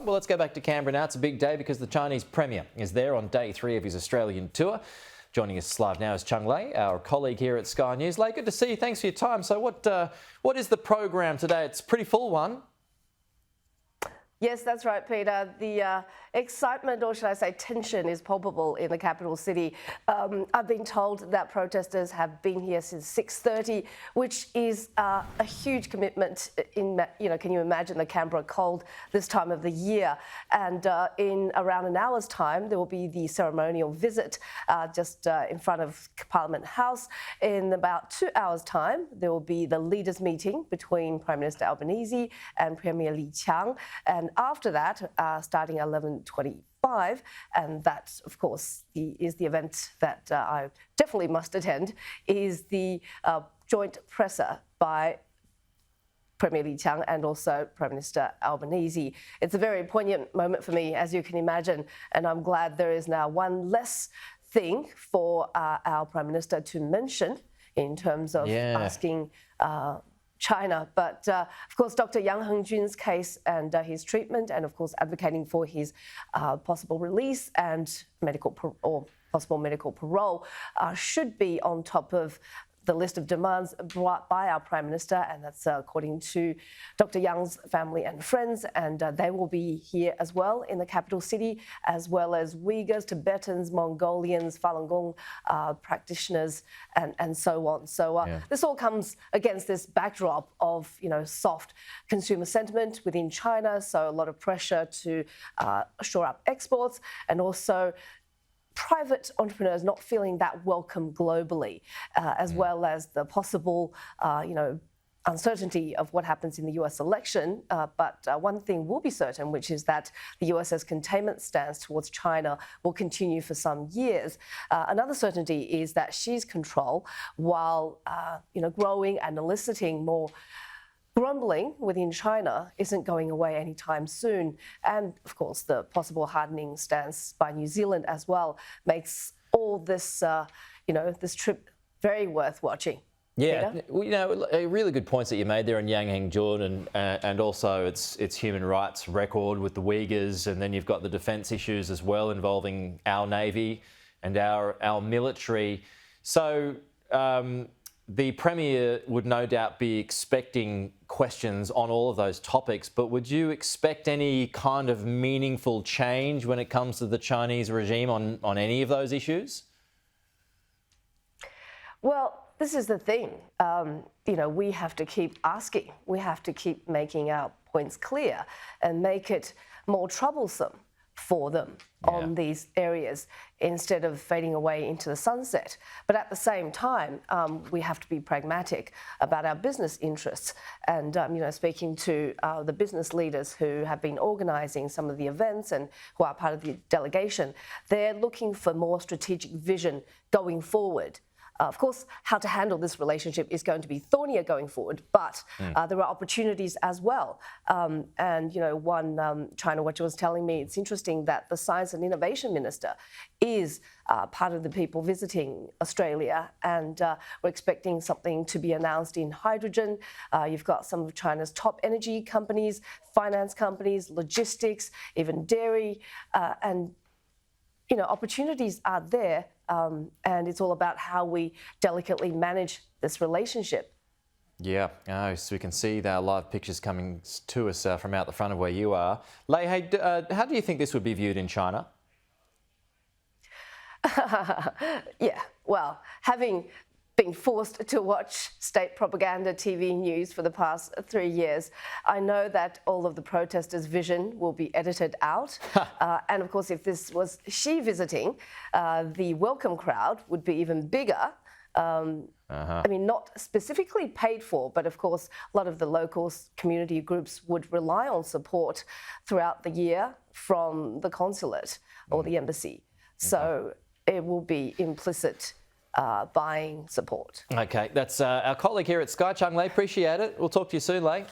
Well, let's go back to Canberra now. It's a big day because the Chinese Premier is there on day 3 of his Australian tour. Joining us live now is Cheng Lei, our colleague here at Sky News. Lei, good to see you. Thanks for your time. So what is the program today? It's a pretty full one. Yes, that's right, Peter. The excitement, or should I say tension, is palpable in the capital city. I've been told that protesters have been here since 6:30, which is a huge commitment. Can you imagine the Canberra cold this time of the year? And in around an hour's time, there will be the ceremonial visit just in front of Parliament House. In about 2 hours' time, there will be the leaders' meeting between Prime Minister Albanese and Premier Li Qiang. And after that, starting at 11:25, and that, of course, is the event that I definitely must attend, is the joint presser by Premier Li Qiang and also Prime Minister Albanese. It's a very poignant moment for me, as you can imagine, and I'm glad there is now one less thing for our Prime Minister to mention in terms of asking China. But of course, Dr. Yang Hengjun's case and his treatment, and of course advocating for his possible release and possible medical parole should be on top of the list of demands brought by our Prime Minister, and that's according to Dr. Yang's family and friends, and they will be here as well in the capital city, as well as Uyghurs, Tibetans, Mongolians, Falun Gong practitioners, and so on. So this all comes against this backdrop of soft consumer sentiment within China, so a lot of pressure to shore up exports, and also private entrepreneurs not feeling that welcome globally, as well as the possible, uncertainty of what happens in the US election. But one thing will be certain, which is that the US's containment stance towards China will continue for some years. Another certainty is that Xi's control, while growing and eliciting more grumbling within China, isn't going away anytime soon. And of course, the possible hardening stance by New Zealand as well makes all this, this trip very worth watching. Yeah, really good points that you made there on Yang Hengjun and also its human rights record with the Uyghurs, and then you've got the defence issues as well involving our Navy and our military. So the Premier would no doubt be expecting questions on all of those topics, but would you expect any kind of meaningful change when it comes to the Chinese regime on any of those issues? Well, this is the thing. We have to keep asking. We have to keep making our points clear and make it more troublesome for them on these areas instead of fading away into the sunset. But at the same time, we have to be pragmatic about our business interests. And, speaking to the business leaders who have been organising some of the events and who are part of the delegation, they're looking for more strategic vision going forward. Of course, how to handle this relationship is going to be thornier going forward, but there are opportunities as well. One China Watcher was telling me it's interesting that the Science and Innovation Minister is part of the people visiting Australia, and we're expecting something to be announced in hydrogen. You've got some of China's top energy companies, finance companies, logistics, even dairy, and opportunities are there, and it's all about how we delicately manage this relationship. Yeah, so we can see the live pictures coming to us from out the front of where you are. Lei, hey, how do you think this would be viewed in China? Yeah, well, having been forced to watch state propaganda TV news for the past 3 years, I know that all of the protesters' vision will be edited out. And of course, if this was Xi visiting, the welcome crowd would be even bigger. Not specifically paid for, but of course, a lot of the local community groups would rely on support throughout the year from the consulate or the embassy. So it will be implicit buying support. Okay, that's our colleague here at Sky, Cheng Lei. Appreciate it. We'll talk to you soon, Lei.